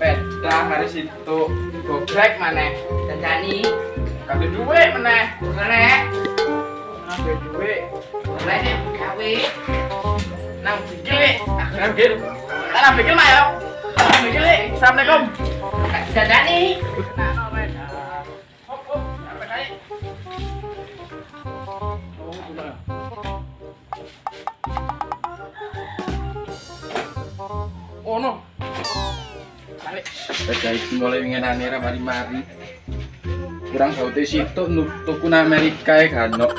Peda hari situ gobrek maneh Dandani kabeh duwe meneh rek kabeh duwe rek gawe nang bikil nang bikil nang bikil mah ya nang bikil assalamualaikum Dandani nah peda hop hop sampai kae oh no balik Beda iki mulai ngenane ra mari-mari. Kurang baute situk tuku nang Amerika e gano.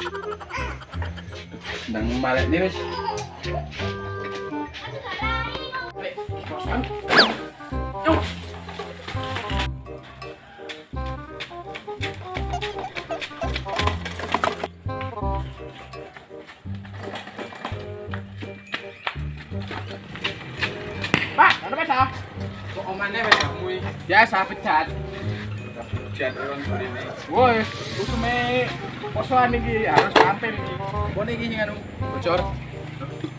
Nang malekne wis. balik kosan yuk Pak, mana peta? Kok omane wis kamu iki Biasa pecat. hujan orang burine. Woi, usume posoan iki harus tampil iki. Kok iki sing anu bocor.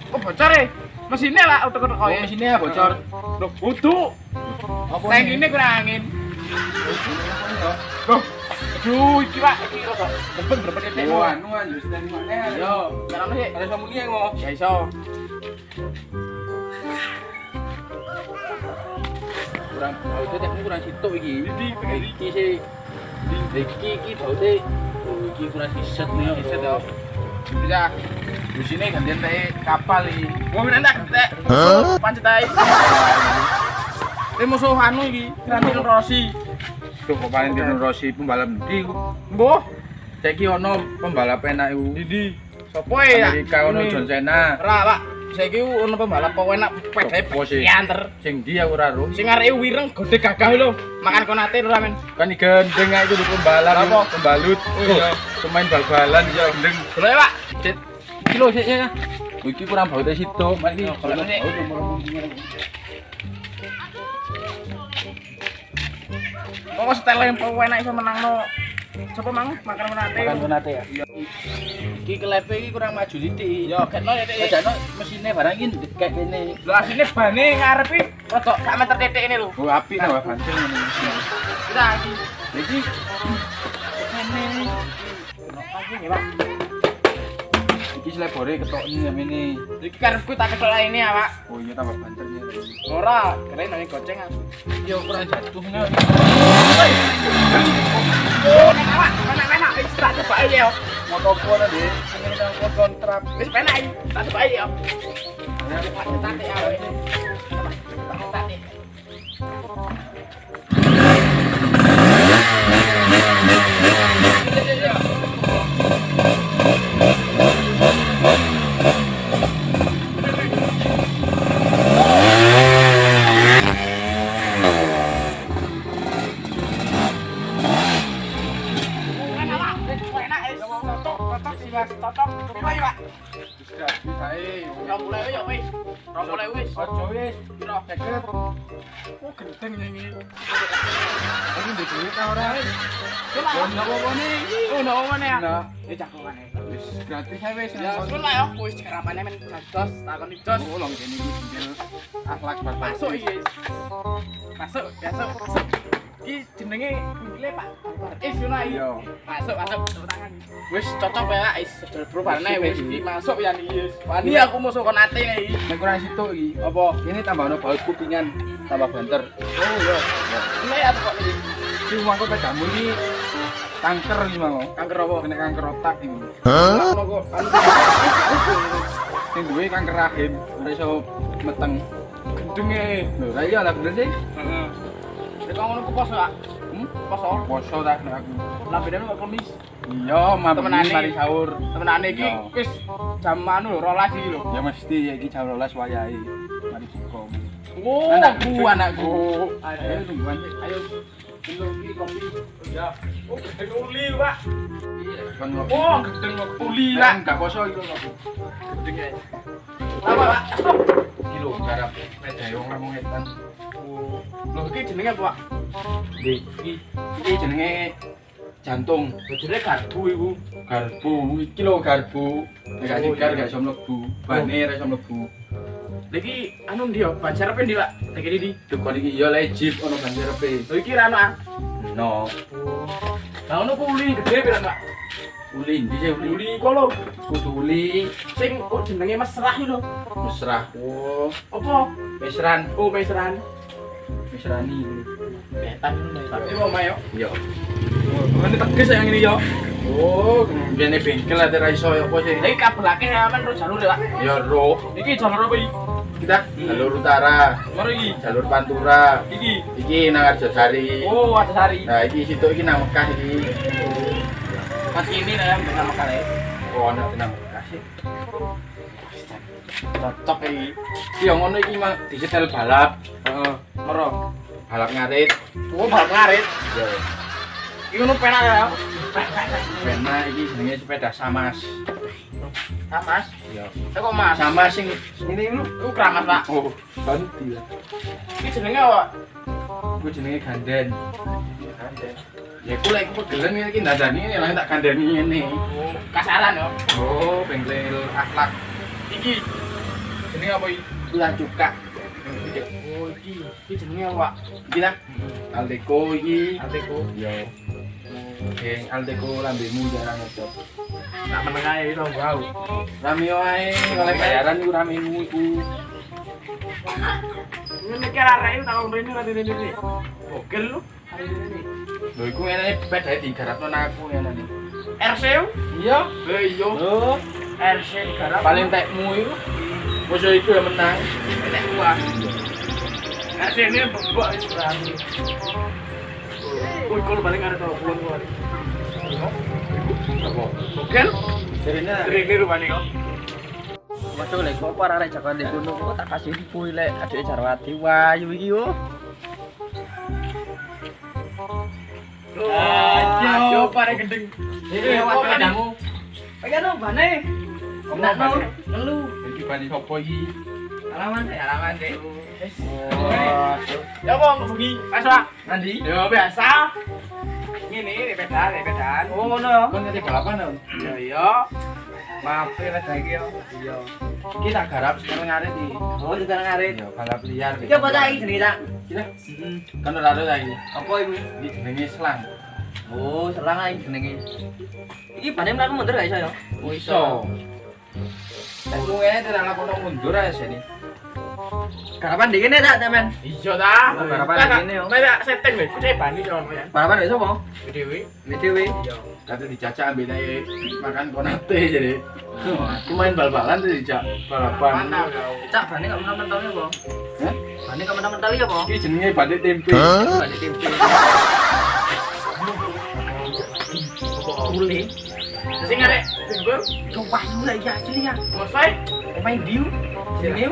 Oh, bocor e. Mesinnya lah utek-utek Oh, koyo. mesinnya bocor. Loh, kudu. Apa Tank ini kurang angin. Loh, aduh, iki Pak, iki rada berapa detik. Oh, anu anjir stand mana? Yo, jalan sih. Ada samuni ya kok. Ya iso. Kurang baute tekmu kurang situk iki. Iki Iki sih iki baute iki kurang siset nih. Iset yo. Bisa. Di sini gantian teh kapal iki. Mau enak teh. Pancet ae. Ini musuh anu iki, Valentino Rossi. Tuh kok Valentino Rossi pembalap ndi ku? Mbuh, Saiki ono pembalap enak iku. Didi. Sopo ya? Amerika ono John Cena. Ora, Pak. Saiki ono pembalap apa enak pedae Sopo sih? pianter. Sing ndi aku ora ro. Sing areke wireng gede gagah lho. Makan konate ora men. Kan gendeng ae kudu pembalap, Apa? pembalut. Oh, iya. Pemain bal-balan ya gendeng. Lho ya, Pak. Cet. Iki lho sik ya. Iki kurang baute situ. Mari Oh, kurang sik. Kok setel yang enak iso menangno. Sopo mang makan konate. Makan konate ya. Iki kelepe iki kurang maju sithik. Yo, ketno ya, Dik. Jajano mesine barang iki kayak kene. Lho asine bane ngarep iki rada sak meter titik ini lho. Oh, apik ta kancil ngene. Kita iki. Iki Kene. Lagi nih, Pak. iki selebore ketok ini ngene. Iki karepku tak ketok ini ya, Pak. Oh iya tambah banternya. Ora, keren nang gocengan. Yo kurang jatuhnya. Oh, nek awak, enak-enak wis tak coba iki yo. Motopo ta, Dik. Sing nang kontrap. Wis penak iki, tak coba iki yo. Tak tatik ya. Tak tatik. Enak, enak, enak, enak, enak, enak, enak, enak, enak, enak, enak, enak, Gratis ae. 20.000 ya wis. 20.000 wis. Ojo wis. Piro? Deket. Oh gendeng ini. Iki ndek duit ta ora? Coba. Yo napa nih? Oh no mana ya? Nah, Ya cakokane. wis gratis ae wis. Ya wis lah ya wis garapane men jos takoni jos. Oh, long kene iki tinggal akhlak bar. Masuk iki. Masuk, masuk. Iki jenenge pinggile Pak. Is yo nai. Iya. Masuk, tepuk tangan. Wis cocok ya, is sedul perubahannya wis Wis, iki masuk ya nih. Wani aku musuh kon ate iki. Nek kurang situ iki. Apa? Ini tambahno baut kupingan, tambah banter. Oh iya. Ini ya kok iki. Iki mangko pedamu iki kanker iki mau. Kanker apa? Kena kanker otak iki. Hah? Kok Sing duwe kanker rahim, ora iso meteng. gendenge. Lho, lah iya lah bener sih. Heeh. Nek ngono ku poso ya? Poso. Poso ta nek aku. Lambene kok kemis. Iya, mabuk Temenane. mari sahur. Temenane iki Iya. wis jam anu lho 12 iki lho. Ya mesti ya iki jam 12 wayahe. Mari buka. Oh, Anakku. Ayo tungguan. ayo. Minum iki kopi. Ya. Oh, gendeng uli, Pak. Kon Oh, gendeng uli, Pak. enggak poso iki kok. Gendeng ya. Apa, Pak? Iki lho garap medahe wong ngomong etan. Oh. Lho iki jenenge apa, Pak? Iki jenenge jantung. Jenenge garbu iku. Garbu, iki lho garbu. Nek gak sigar gak iso mlebu. Bane ora iso mlebu. Lha iki anu ndi ya? Ban sarepe ndi, Pak? Nek iki ndi? Dukun iki ya lejip ono banjarepe. Lho iki ra ana. No. Lah ono ku uli gede pira, Pak? Uli ndi sih uli? Uli iku lho. Kudu uli Sing kok jenenge mesrah iki lho. mesrah. Oh, Apa? mesran, Oh, mesran. mesrani. Betan iki mau mayo. Yo. Oh, ini tegas yang ini yo. Oh, kene bengkel ada ra iso apa sih? Lagi kabelake aman ro jalur ya, Pak. Ya roh. Iki jalur apa iki? Kita jalur utara, Mari iki. jalur Pantura. Iki. Iki nang Arjosari. Oh, ada sari. Nah, iki situ iki nang Mekah iki. Mas ini lah yang bersama kali. Oh, ana nang Mekah sih. Cocok iki. Iki yang ngono iki mah disetel balap. Heeh. Moro. Balap ngarit. Oh, bal ngarit. Ya. Iki ngono penak ya. Pena iki jenenge sepeda Samas. Mas. Ya. Kok Mas? Samas sing ini lho. Iku keramas, Pak. Oh, ganti. Iki jenenge apa? Ku jenenge ganden. Ya ku lek pegelen iki ndandani lah tak gandeni ngene. Oh, kasaran yo. Oh, bengkel akhlak. Iki jenenge apa iki? Gula cuka. Oh, iki jenenge apa, Pak? Iki ta? Aldeco iki. Artiku. Ya. Oke, Aldeco lambemu jarang ngecop. Tak meneng ae itu wow. Rame wae, oleh bayaran iku ramemu iku. Ini mikir arek itu takon rene ra rene. Gokil lu. Hari ini. Lho iku ngene pedae digarapno nang aku ngene. RC? Iya. Iya. Lho, RC digarap. paling tekmu iku. Musuh iku yang menang. Nek gua. RC ini mbok wis berani. Oh, kalau balik ada tolong pulang gua. Apa? Gokil. Jarine Rene rupane kok. Waduh lek kok para arek Jakarta di gunung kok tak kasih dipui lek adike Jarwati wayu iki yo. Aduh, pare gendeng. Waduh kamu. Pengen dong bane. Enak, Mau Bane. ngelu. iki bani sopo iki? Alaman deh. Oh, Ya bang, pergi. Biasa. Nanti. Ya biasa. Ini repetan. Oh ngono ya. kon ngerti balapan dong? Ya iya. Maaf ya lek iki yo. Iya. Iki tak garap sekarang ngarit iki. Oh di tanah ngarit. Ya, balap liar. Iki apa ta iki jenenge ta? Kita kan ora ada lagi. Apa iku? Iki jenenge selang. Oh, selang ae jenenge. Iki bane mlaku mundur gak iso ya? Oh iso. Nek ku ngene tenan lakono mundur ae sini. Garapan di kene tak temen. Iya ta. Oh, balapan ini, yo. Nek setting wis, kudu bani sono ya. Balapan gak iso apa? Dewi. Dewe. Iya. Kata dijajak ambil ae makan konate jadi. Aku main bal-balan tuh dijak balapan. Mantap kau. Cak bane gak mental-mentalnya apa? Hah? Bane gak mental-mentali apa? Iki jenenge badhe tempe. Bane tempe. Uli. Sing arek tunggu. Coba mulai ya asli ya. Selesai. Main diu. Sini.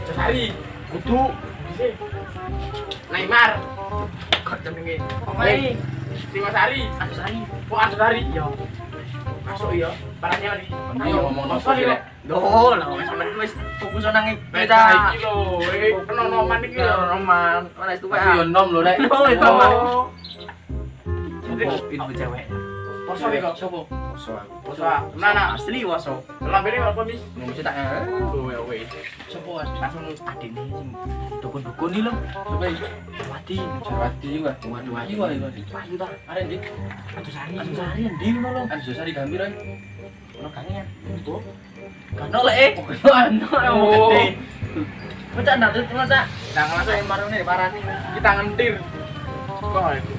Sehari. Kudu Neymar. Kok jenenge? Pemain. Singosari. Asari. Kok Asari? Yo. Masuk ya. Parahnya nih. Ayo ngomong Masuk sih ya. rek. Loh, lah sampean wis fokus nang Kita kita. iki lho, kena noman iki lho. Roman, mana itu Aku yo nom lho rek. Oh, itu mah. Info cewek. Poso iki kok. Sopo? Poso aku. Poso. Nah, Asli waso. lambene apa mis? Mesti tak Oh ya wis. Sopo langsung adine sing dukun-dukun iki lho. coba iki. Mati. Jarwati juga. Waduh, Iya, iya. Payu ta. Are ndik. Aduh sari ndi ngono lho. Kan susah digambir ae. Ono kangen. Untuk. Kan lek. Oh. Gede. Bocah ndak terus masa. Jangan langsung Marune parani. kita ngentir. Kok itu?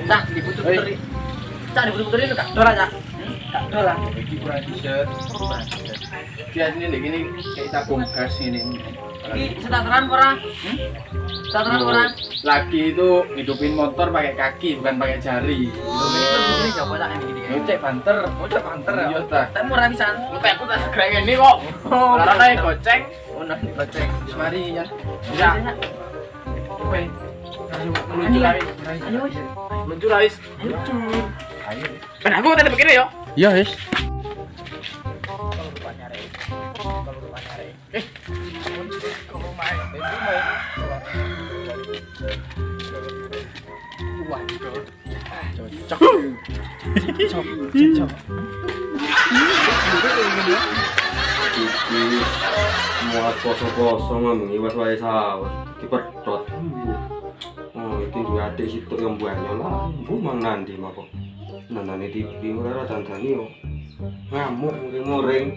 Cak diputer-puteri. Cak diputer-puteri itu Kak. Dola, Cak. Kak dola. Iki kurang t-shirt. Dia sini lagi ini kayak tabung gas ini. Iki sedateran ora? Sedateran ora? Laki itu hidupin motor pakai kaki bukan pakai jari. Ini coba tak ini gini. Cek banter. Oh, cek banter ya. Iya ta. Tak murah pisan. Entek aku tak segera ngene kok. Ora kae goceng. Oh, nang digoceng. Wis mari ya. Ya. Kowe. Meluncur lagi. Ayo wis. Meluncur lagi. Lucu. Ayo. Ben aku tadi begini ya. Iya, wis. Kalau main, itu main. Iki muat kosong-kosong ngomong iwas wae sawet dipercot. Oh, itu dua adik situ yang buahnya lah. Bu mang nandi mah kok. Nandane TV ora dandani yo. Ngamuk nguring.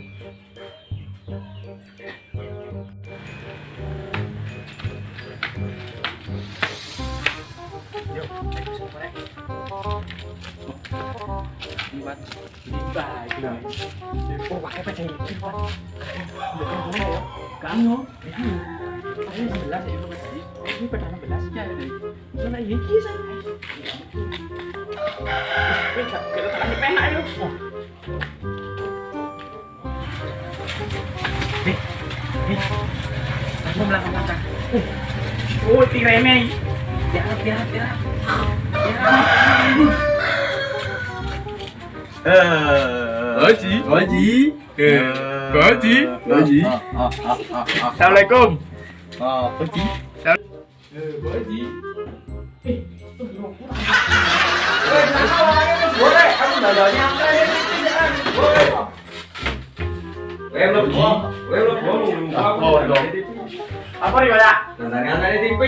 Oh, pakai pede iki, Pak. Kamu. Ini 11 ya, Pak. Ini peda 16 ya. Sana iki saya. Wih, kita tekan penak yo. Aku belakang macam. Oh, tirene. Biar. Haji. Assalamualaikum. Haji. Haji. Apa nih ya? Nandane TV.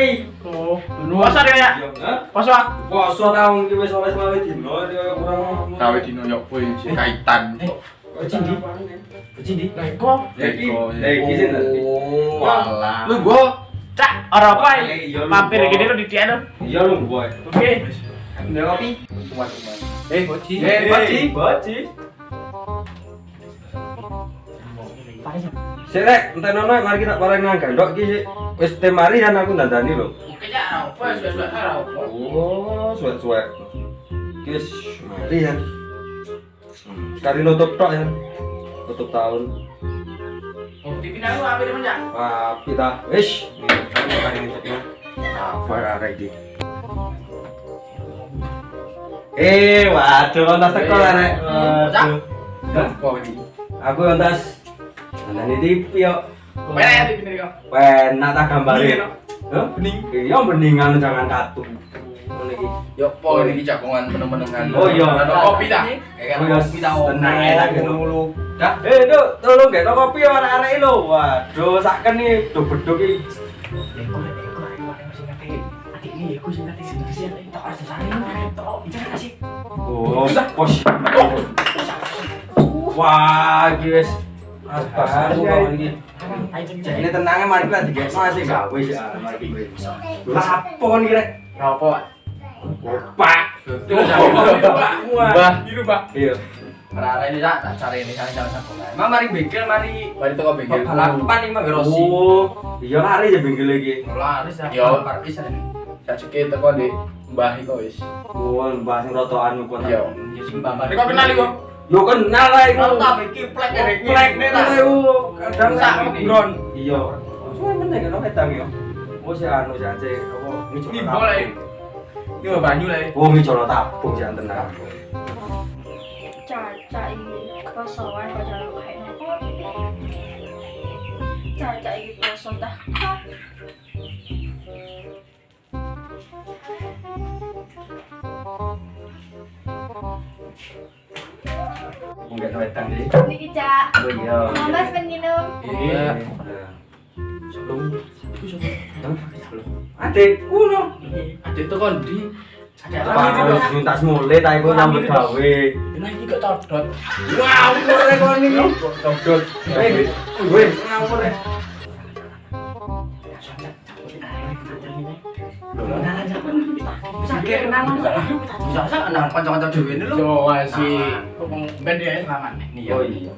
Oh, puasa dia ya? Hah? Puasa. Poso taun iki wis oleh selawe dino dia kurang. Kawe dino yo kowe kaitan. Cindi. Lah kok Eko. Iki sing nanti. Walah. Lu gua cak ora apa mampir gini lo di dia lo. Iya lu boy. Oke. Ndek kopi. Haji. Baci. Sik rek, entenono mari kita pareng nang gandok iki sik. Wis temari kan aku ndandani lho. Oke cak apa suwe-suwe apa. Oh, suwek-suwek. Guys, mari ya. Sekali nutup tok ya. Tutup tahun. Oh, dipindah lu apa temen cak? Papi ta. Wis, kami paling ngeceknya. Apa arek iki? Waduh, kontas teko rek. Waduh. Apa iki? Aku kontas nandani TV yo. Penak ya dipindah kok. Penak tak gambare. Bening, Hah? Bening. Iya beningan jangan katu. Ngono iki. Yo po ini jagongan meneng-menengan. Oh, iya. Ada kopi dah. Kayak kan kopi ta tenang enak ngono. Dak, Duk, tolong gek kopi arek-arek lho. Waduh, saken iki beduk iki. Oh, bos. Wah, guys. Astaga, kok iki. Ini tenangnya mari kita digekno asik gawe sih. Mari kowe. Lapo kon iki rek? Apa? Pak. Mbah. Biru, Pak. Iya. Rara ini tak cari ini jangan sampai. Emang mari bengkel mari Mari toko bengkel. balapan ini mah Rosi. Oh, iya lari ya bengkel iki. Laris ya. Yo. Parkis ini. Cacike teko Dik. Mbah iku wis. Oh, mbah sing rotokan kok. Yo. Ya sing bapak. Kok kenal iku? Yo kenal lah iku. Kalau tak iki plek Plek nek ta iku. Kadang sak Ini. ngebron. Iya. Suwe meneh kena ketang yo. Oh si anu jance apa ngijono. Ini boleh. Ini mah banyu lah. Oh ngijono tabung jan tenang. Caca iki posoan kok jaluk kae nopo. Caca iki poso dah. Enggak wedang sih. Niki Cak. Oh iya. Mas ben minum. Iya. Sebelum adikku no. Adik itu kan di Harus juntas mulai tak iku nyambut gawe. Nah ini gak codot. Wow, kok kon iki. Codot. Gue ngawur ya. Sakit kenalan. Bisa kenalan kanca-kanca dhewe ini lho. Coba sih. Ben dia selamat nih. Oh iya.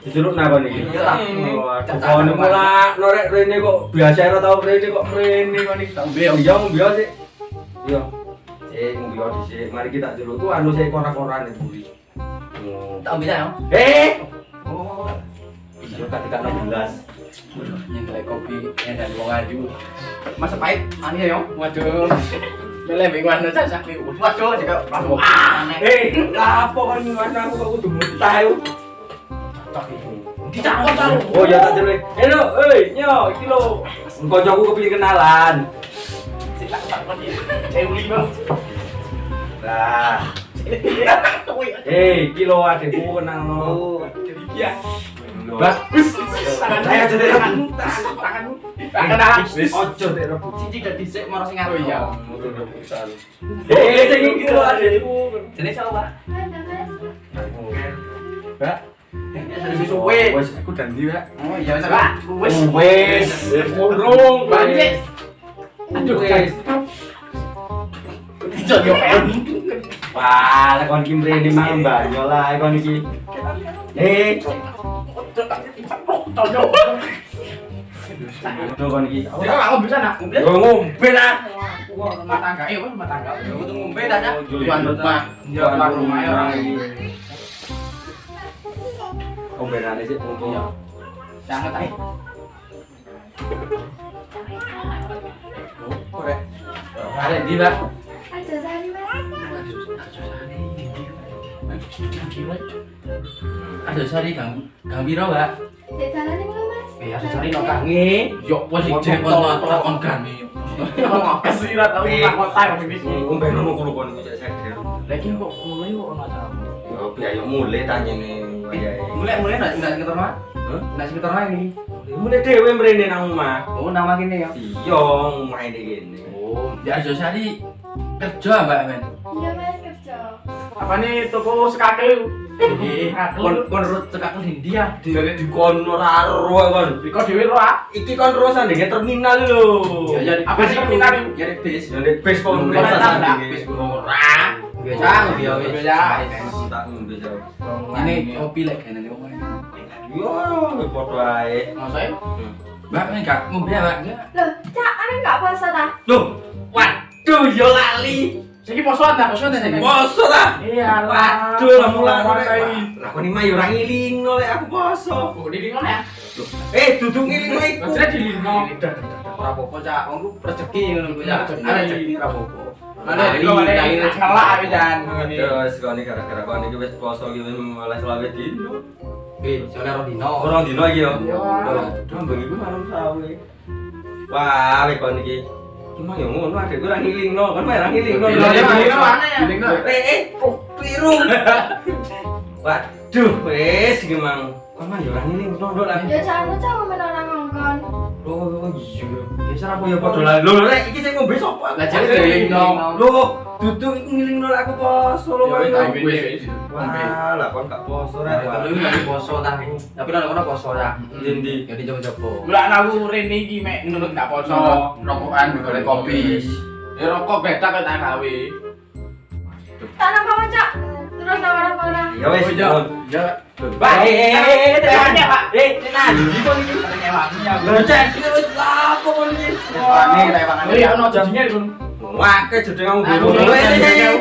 Diceluk nah kon iki. Waduh, kon mulak norek rene kok biasa ora tau rene kok rene kon iki. Iya, mbio sih. Iya. Mbio dhisik. Mari kita celuk ku anu sik korak-koran iki. Tak ambil ya. Oh. Iya ketika 16. Nyentai kopi dan wong aju. Mas pahit ani ya. Waduh. Mele bingung ana cacak iki. Waduh, jika Lapo kon ngene aku kok kudu muntah yo. dicakok. Oh ya tak celuk. Halo, nyo, iki lho. Kancaku kepengin kenalan. Silak tak kon iki. Cewek bang. Lah. Iki lho adekku kenal no. Iya. Bagus. Saya jadi tanganmu. Tangan habis. Ojo dek rebut. Cici gak dhisik maro sing Oh iya. ngatur. Sing iki lho adekku. Jenenge sapa, Pak? Ada Mas. Mbak, Wis suwe. Wes aku dandi, Pak. Oh iya wis, Pak. Wes. urung, Mbak Nis. Aduh, wes. Dijak yo pen. Wah, lek kon ki mrene mang banyo lah kon iki. Tonyo. Aduh kon iki. Jika aku bisa nak ngombe. Yo ngombe lah. Wah, rumah tangga. Rumah tangga. Aku tuh ngombe dah ya. tuan rumah. Ya, tuan rumah ya orang ini. Ngombenane sik mungkin. Jangan tak. Korek. Ada di Mbak. Ada sari Mas. Ada sari Kang Biro, Mbak. Dek dalane lho Mas. Ada sari no Kange. Yo posisi kon kan. Kasih ra tau tak kota kok iki. Ngombeno kulo kon iki cek seger. Lagi kok mulai kok ono acara. Yo biaya mulai tanyane wayahe. Mulai enggak sekitar mah. Hah? Enggak sekitar mah ini. Mulai dhewe mrene nang omah. Oh, nama kene ya. Iya, omah iki kene. Oh, di Arjo Sari kerja Mbak Men. Iya Mas kerja. Apa nih toko sekake? Kon rut cekak India. Di kon ora ro kon. Biko dhewe ro ah. Iki kon terus sandinge terminal lho. Ya Apa sih terminal? Ya di bis. Ya nek base kon Bis sandinge. ora. Biasa ya wis. Tak ngombe jauh. Ini kopi lek kene nek omah. Yo, padha ae. Maksudnya Mbak Men gak ngombe ya, Mbak? Loh, Cak, ane enggak puasa ta? Loh, waduh yo lali. Saiki posoan ta? Poso ta sing. Poso ta? Iya Waduh, lah mulang rek. Lah kon iki mah yo ora ngilingno lek aku poso. Oh, di ngono ya. Duduk ngilingno iku. Maksudnya di lino. Ora apa-apa, Cak. Wong ku rezeki ngono kuwi. Ya, rezeki. Ada rezeki ora apa-apa. Mana di mana ngelak abi jan. Terus kon iki gara-gara kon iki wis poso iki wis mulai selawe dino. Soalnya Rodino. Orang dino iki yo. Iya. Dambeng iku malam sawe. Wah, lek kon iki cuma yo ngono adekku ora ngilingno, kan ora ngilingno. Mana ya? Piru. Waduh, wis iki mang. Kon mah yo ora ngilingno nduk lah. Ya jan Cak ngomong orang ngongkon. Oh iya. Ya sarap yo padha lah. Lho rek iki sing ngombe sapa? Lah jare ngilingno. Lho, duduk iku ngilingno lek aku poso lho. Ya, Mang. tapi wis. Wah, lah kon gak poso rek. Tapi lagi poso ta. Tapi nek ono poso ya. Endi? Ya di jopo-jopo. Mulai aku rene iki mek nunut gak poso, rokokan golek kopi. Ya rokok beda kok tak gawe. Tak nampak Cak. Terus nawar-nawar. Ya wis. Ya. Pak, tenan ya, Pak. tenan. Iki kon iki. Lho, Cek, iki wis lapo kon iki? Ini ya ono janjinya itu. Wah, ke jedeng kamu Aduh, biru.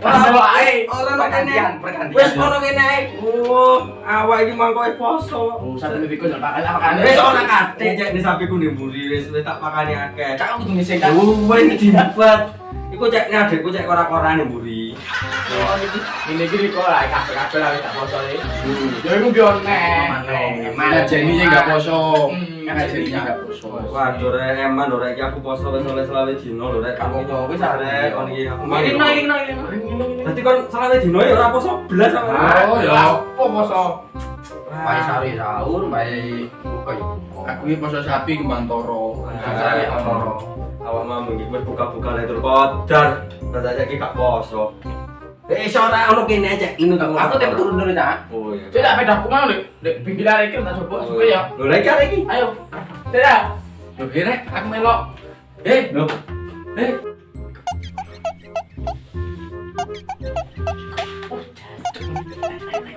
Kalau ae. Ora ono kene. Pergantian. Wis ono kene ae. Oh, awak iki mangko poso. Satu minggu jangan pakai apa kan? Wis ora kate cek di sampingku ndek mburi wis tak pakani akeh. Cak aku kudu ngising kan. Wis dibat. Iku cek adekku cek ora-orane mburi. Ini gini kok lah kabeh lah tak poso iki. Ya iku biar Ngajeni sing gak poso. Ngajeni gak poso. Waduh rek eman lho rek iki aku poso wis oleh selawe dino lho rek. Kamu kok wis arek kon iki aku. Dadi kon selawe dino ya ora poso blas sama. Oh ya. Apa poso? Bae sare sahur, bae buka yo. Aku iki poso sapi kembang toro. Sare ono. Awak mamang iki wis buka-buka Lailatul Qadar. Rada saiki gak poso. Iso ora ono kene aja ini Aku tak turun dulu ta. Oh iya. Saya tak pedakku mau dek pinggiran iki tak coba suwe ya. Lho lek arek iki. Ayo. Tidak. Lho rek aku melok. Lho.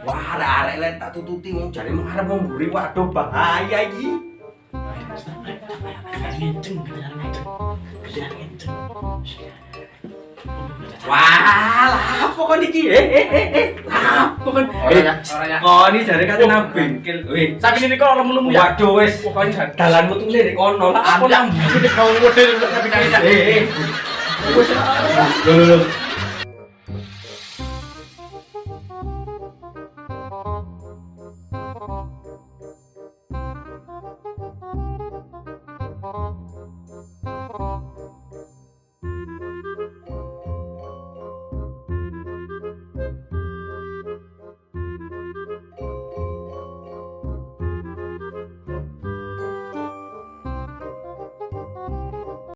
Wah, arek lek tak tututi wong jare mau arep mburi waduh bahaya iki. Wah, lah apa kon iki? Apa kon? Orangnya. Kon iki jare kate nang bengkel. Weh, Sapi ini kok lemu-lemu ya. waduh wis pokoknya dalanmu tuh lirik kono lah. Aku yang sini kau model tapi kali Wis. Lho